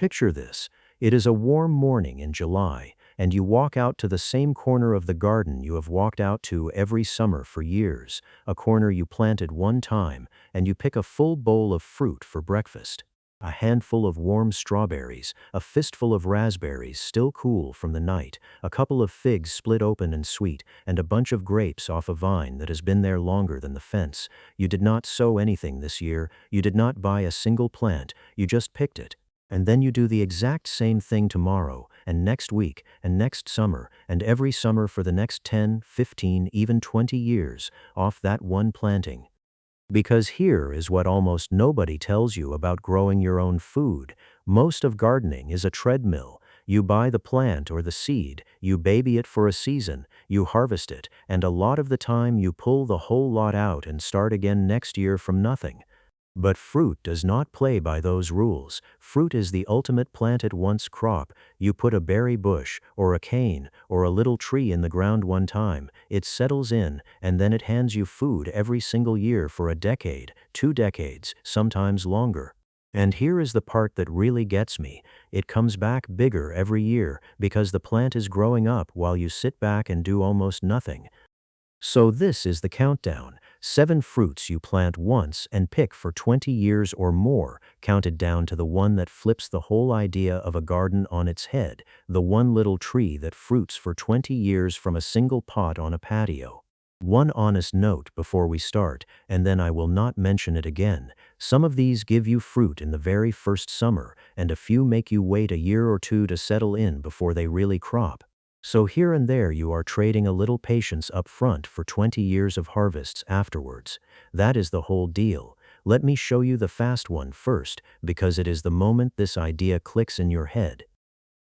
Picture this. It is a warm morning in July, and you walk out to the same corner of the garden you have walked out to every summer for years, a corner you planted one time, and you pick a full bowl of fruit for breakfast. A handful of warm strawberries, a fistful of raspberries still cool from the night, a couple of figs split open and sweet, and a bunch of grapes off a vine that has been there longer than the fence. You did not sow anything this year, you did not buy a single plant, you just picked it. And then you do the exact same thing tomorrow, and next week, and next summer, and every summer for the next 10, 15, even 20 years, off that one planting. Because here is what almost nobody tells you about growing your own food. Most of gardening is a treadmill. You buy the plant or the seed, you baby it for a season, you harvest it, and a lot of the time you pull the whole lot out and start again next year from nothing. But fruit does not play by those rules. Fruit is the ultimate plant-at-once crop. You put a berry bush, or a cane, or a little tree in the ground one time, it settles in, and then it hands you food every single year for a decade, 2 decades, sometimes longer. And here is the part that really gets me. It comes back bigger every year because the plant is growing up while you sit back and do almost nothing. So this is the countdown. 7 fruits you plant once and pick for 20 years or more, counted down to the one that flips the whole idea of a garden on its head, the one little tree that fruits for 20 years from a single pot on a patio. One honest note before we start, and then I will not mention it again. Some of these give you fruit in the very first summer, and a few make you wait a year or two to settle in before they really crop. So here and there you are trading a little patience up front for 20 years of harvests afterwards. That is the whole deal. Let me show you the fast one first, because it is the moment this idea clicks in your head.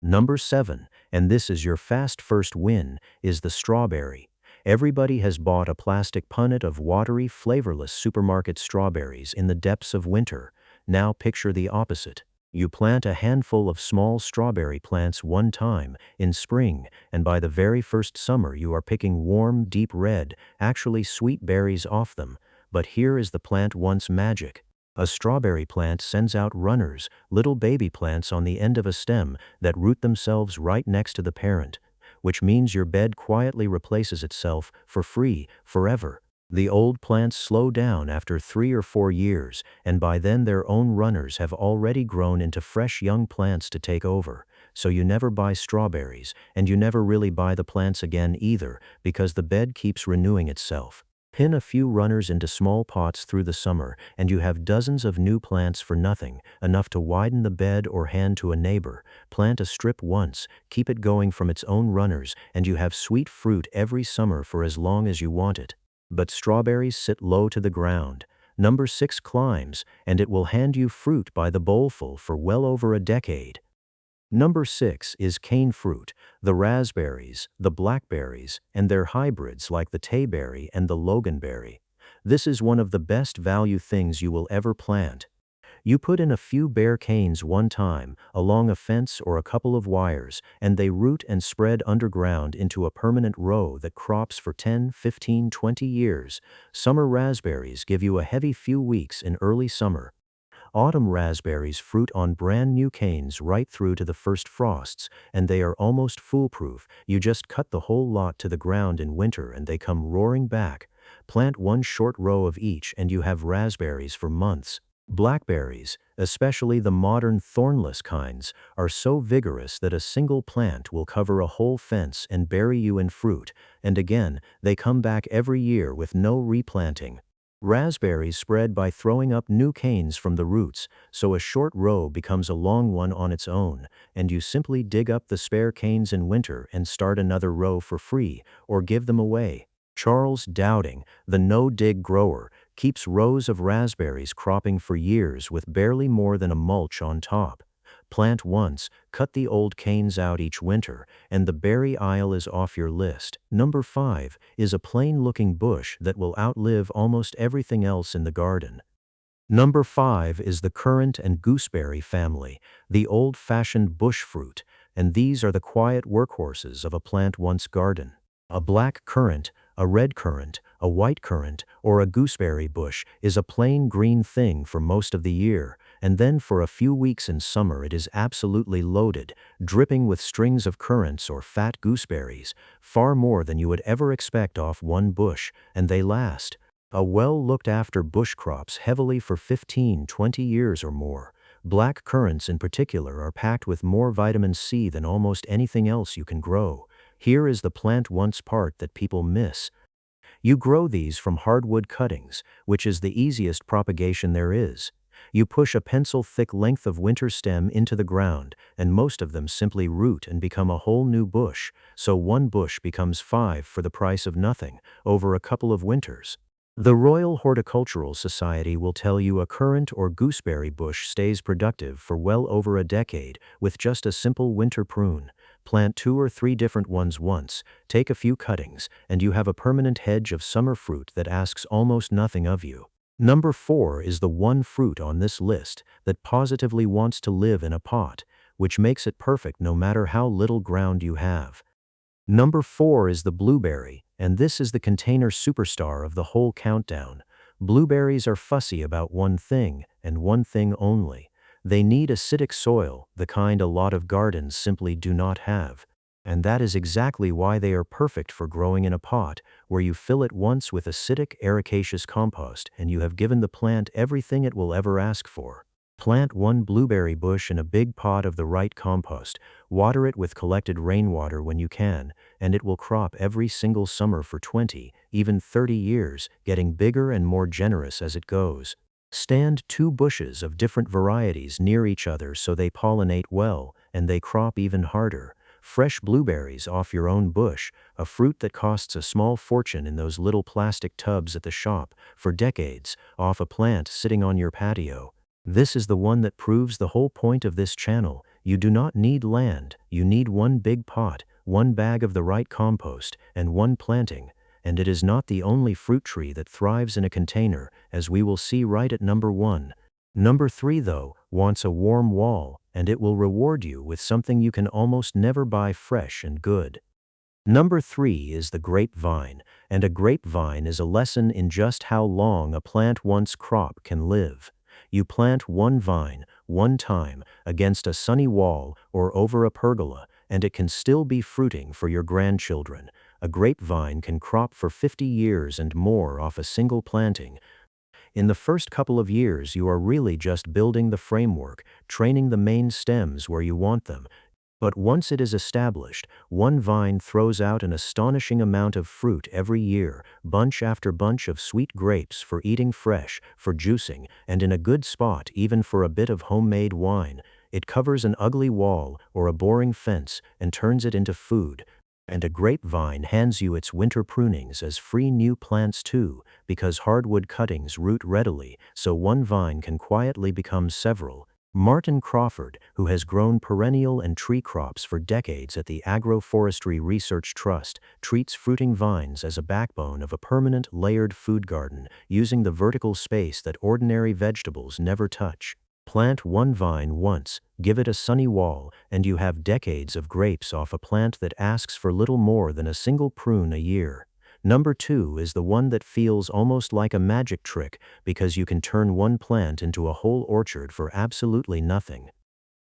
Number 7, and this is your fast first win, is the strawberry. Everybody has bought a plastic punnet of watery, flavorless supermarket strawberries in the depths of winter. Now picture the opposite. You plant a handful of small strawberry plants one time, in spring, and by the very first summer you are picking warm, deep red, actually sweet berries off them. But here is the plant once magic. A strawberry plant sends out runners, little baby plants on the end of a stem that root themselves right next to the parent, which means your bed quietly replaces itself, for free, forever. The old plants slow down after 3 or 4 years, and by then their own runners have already grown into fresh young plants to take over. So you never buy strawberries, and you never really buy the plants again either, because the bed keeps renewing itself. Pin a few runners into small pots through the summer, and you have dozens of new plants for nothing, enough to widen the bed or hand to a neighbor. Plant a strip once, keep it going from its own runners, and you have sweet fruit every summer for as long as you want it. But strawberries sit low to the ground. Number 6 climbs, and it will hand you fruit by the bowlful for well over a decade. Number 6 is cane fruit, the raspberries, the blackberries, and their hybrids like the tayberry and the loganberry. This is one of the best value things you will ever plant. You put in a few bare canes one time, along a fence or a couple of wires, and they root and spread underground into a permanent row that crops for 10, 15, 20 years. Summer raspberries give you a heavy few weeks in early summer. Autumn raspberries fruit on brand new canes right through to the first frosts, and they are almost foolproof. You just cut the whole lot to the ground in winter and they come roaring back. Plant one short row of each and you have raspberries for months. Blackberries, especially the modern thornless kinds, are so vigorous that a single plant will cover a whole fence and bury you in fruit, and again, they come back every year with no replanting. Raspberries spread by throwing up new canes from the roots, so a short row becomes a long one on its own, and you simply dig up the spare canes in winter and start another row for free, or give them away. Charles Dowding, the no-dig grower, keeps rows of raspberries cropping for years with barely more than a mulch on top. Plant once, cut the old canes out each winter, and the berry aisle is off your list. Number 5 is a plain-looking bush that will outlive almost everything else in the garden. Number 5 is the currant and gooseberry family, the old-fashioned bush fruit, and these are the quiet workhorses of a plant-once garden. A black currant, a red currant, a white currant, or a gooseberry bush is a plain green thing for most of the year, and then for a few weeks in summer it is absolutely loaded, dripping with strings of currants or fat gooseberries, far more than you would ever expect off one bush, and they last. A well-looked-after bush crops heavily for 15-20 years or more. Black currants in particular are packed with more vitamin C than almost anything else you can grow. Here is the plant once part that people miss. You grow these from hardwood cuttings, which is the easiest propagation there is. You push a pencil-thick length of winter stem into the ground, and most of them simply root and become a whole new bush, so one bush becomes 5 for the price of nothing, over a couple of winters. The Royal Horticultural Society will tell you a currant or gooseberry bush stays productive for well over a decade with just a simple winter prune. Plant 2 or 3 different ones once, take a few cuttings, and you have a permanent hedge of summer fruit that asks almost nothing of you. Number 4 is the one fruit on this list that positively wants to live in a pot, which makes it perfect no matter how little ground you have. Number 4 is the blueberry, and this is the container superstar of the whole countdown. Blueberries are fussy about one thing, and one thing only. They need acidic soil, the kind a lot of gardens simply do not have. And that is exactly why they are perfect for growing in a pot, where you fill it once with acidic, ericaceous compost, and you have given the plant everything it will ever ask for. Plant one blueberry bush in a big pot of the right compost, water it with collected rainwater when you can, and it will crop every single summer for 20, even 30 years, getting bigger and more generous as it goes. Stand 2 bushes of different varieties near each other so they pollinate well, and they crop even harder. Fresh blueberries off your own bush, a fruit that costs a small fortune in those little plastic tubs at the shop, for decades, off a plant sitting on your patio. This is the one that proves the whole point of this channel. You do not need land, you need one big pot, one bag of the right compost, and one planting. And it is not the only fruit tree that thrives in a container, as we will see right at number 1. Number 3, though, wants a warm wall, and it will reward you with something you can almost never buy fresh and good. Number 3 is the grapevine, and a grapevine is a lesson in just how long a plant once crop can live. You plant one vine, one time, against a sunny wall or over a pergola, and it can still be fruiting for your grandchildren. A grapevine can crop for 50 years and more off a single planting. In the first couple of years, you are really just building the framework, training the main stems where you want them. But once it is established, one vine throws out an astonishing amount of fruit every year, bunch after bunch of sweet grapes for eating fresh, for juicing, and in a good spot even for a bit of homemade wine. It covers an ugly wall or a boring fence and turns it into food. And a grapevine hands you its winter prunings as free new plants too, because hardwood cuttings root readily, so one vine can quietly become several. Martin Crawford, who has grown perennial and tree crops for decades at the Agroforestry Research Trust, treats fruiting vines as a backbone of a permanent layered food garden, using the vertical space that ordinary vegetables never touch. Plant one vine once, give it a sunny wall, and you have decades of grapes off a plant that asks for little more than a single prune a year. Number 2 is the one that feels almost like a magic trick because you can turn one plant into a whole orchard for absolutely nothing.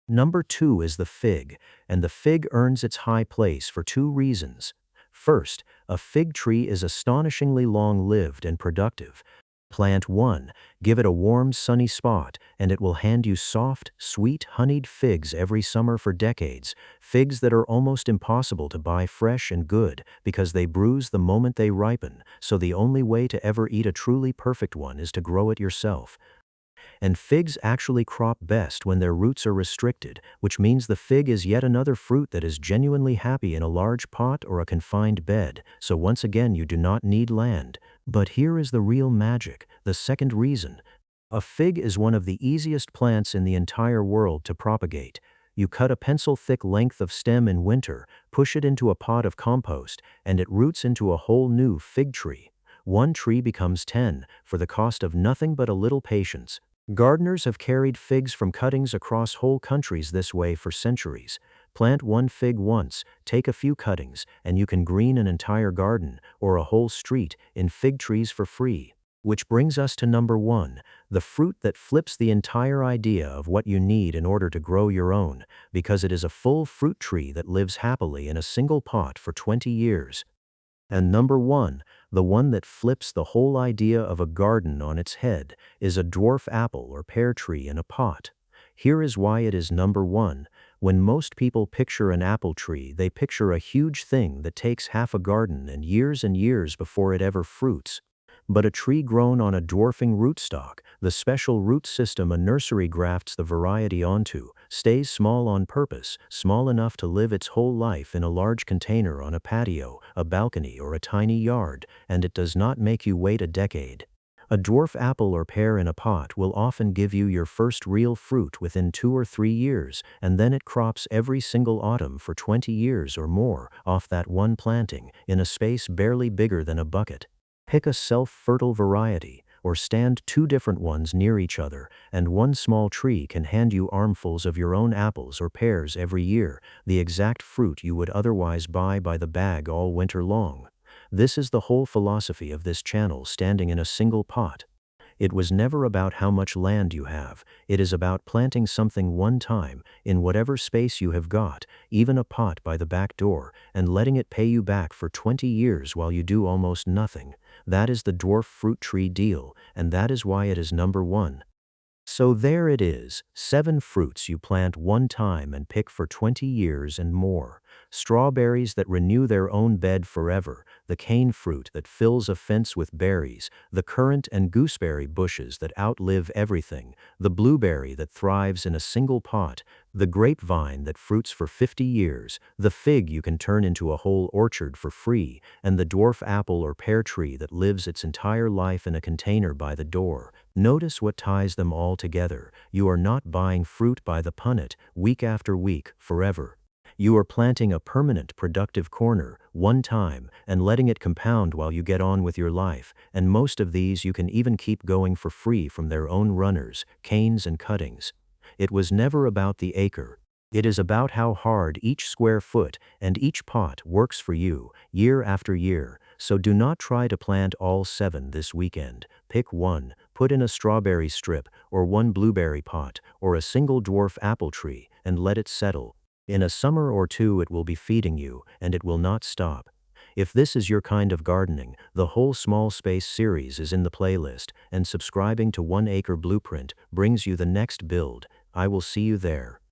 Number 2 is the fig, and the fig earns its high place for 2 reasons. First, a fig tree is astonishingly long-lived and productive. Plant one, give it a warm, sunny spot, and it will hand you soft, sweet, honeyed figs every summer for decades, figs that are almost impossible to buy fresh and good because they bruise the moment they ripen, so the only way to ever eat a truly perfect one is to grow it yourself. And figs actually crop best when their roots are restricted, which means the fig is yet another fruit that is genuinely happy in a large pot or a confined bed, so once again you do not need land. But here is the real magic, the second reason. A fig is one of the easiest plants in the entire world to propagate. You cut a pencil-thick length of stem in winter, push it into a pot of compost, and it roots into a whole new fig tree. One tree becomes 10, for the cost of nothing but a little patience. Gardeners have carried figs from cuttings across whole countries this way for centuries. Plant one fig once, take a few cuttings, and you can green an entire garden, or a whole street, in fig trees for free. Which brings us to number 1, the fruit that flips the entire idea of what you need in order to grow your own, because it is a full fruit tree that lives happily in a single pot for 20 years. And number 1, the one that flips the whole idea of a garden on its head, is a dwarf apple or pear tree in a pot. Here is why it is number 1. When most people picture an apple tree, they picture a huge thing that takes half a garden and years before it ever fruits. But a tree grown on a dwarfing rootstock, the special root system a nursery grafts the variety onto, stays small on purpose, small enough to live its whole life in a large container on a patio, a balcony, or a tiny yard, and it does not make you wait a decade. A dwarf apple or pear in a pot will often give you your first real fruit within 2 or 3 years, and then it crops every single autumn for 20 years or more off that one planting, in a space barely bigger than a bucket. Pick a self-fertile variety, or stand 2 different ones near each other, and one small tree can hand you armfuls of your own apples or pears every year, the exact fruit you would otherwise buy by the bag all winter long. This is the whole philosophy of this channel standing in a single pot. It was never about how much land you have, it is about planting something one time, in whatever space you have got, even a pot by the back door, and letting it pay you back for 20 years while you do almost nothing. That is the dwarf fruit tree deal, and that is why it is number 1. So there it is, 7 fruits you plant one time and pick for 20 years and more. Strawberries that renew their own bed forever, the cane fruit that fills a fence with berries, the currant and gooseberry bushes that outlive everything, the blueberry that thrives in a single pot, the grape vine that fruits for 50 years, the fig you can turn into a whole orchard for free, and the dwarf apple or pear tree that lives its entire life in a container by the door. Notice what ties them all together. You are not buying fruit by the punnet, week after week, forever. You are planting a permanent productive corner, one time, and letting it compound while you get on with your life, and most of these you can even keep going for free from their own runners, canes and cuttings. It was never about the acre. It is about how hard each square foot and each pot works for you, year after year. So do not try to plant all 7 this weekend. Pick one, put in a strawberry strip, or one blueberry pot, or a single dwarf apple tree, and let it settle. In a summer or 2 it will be feeding you, and it will not stop. If this is your kind of gardening, the whole Small Space series is in the playlist, and subscribing to 1 Acre Blueprint brings you the next build. I will see you there.